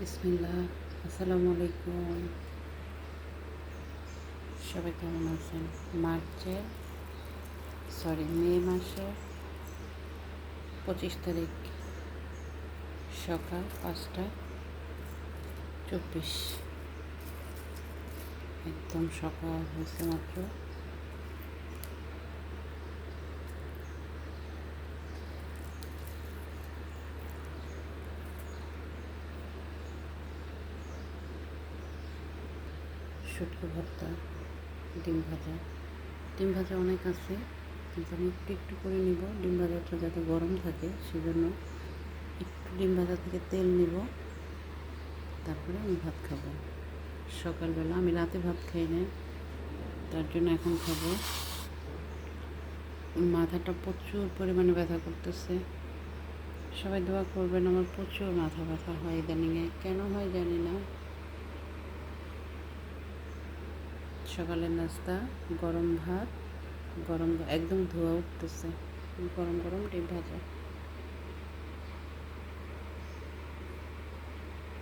বিসমিল্লাহ। আসসালামু আলাইকুম। সবাই কেমন আছেন? মে মাসের 25 তারিখ সকাল 5টা 24। একদম সকাল হয়েছে মাত্র। শুটকি ভর্তা, ডিম ভাজা অনেক আছে, কিন্তু আমি একটু একটু করে নিব। ডিম ভাজাটা যাতে গরম থাকে সেজন্য একটু ডিম ভাজা থেকে তেল নিব, তারপরে আমি ভাত খাবো। সকালবেলা আমি রাতে ভাত খাই না, তার জন্য এখন খাবো। মাথাটা প্রচুর পরিমাণে ব্যথা করতেছে। সবাই দোয়া করবেন, আমার প্রচুর মাথা ব্যথা হয় ইদানিংয়ে, কেন হয় জানি না। সকালের নাস্তা গরম ভাত, একদম ধোয়া উঠতেছে, গরম গরম ডিম ভাজা।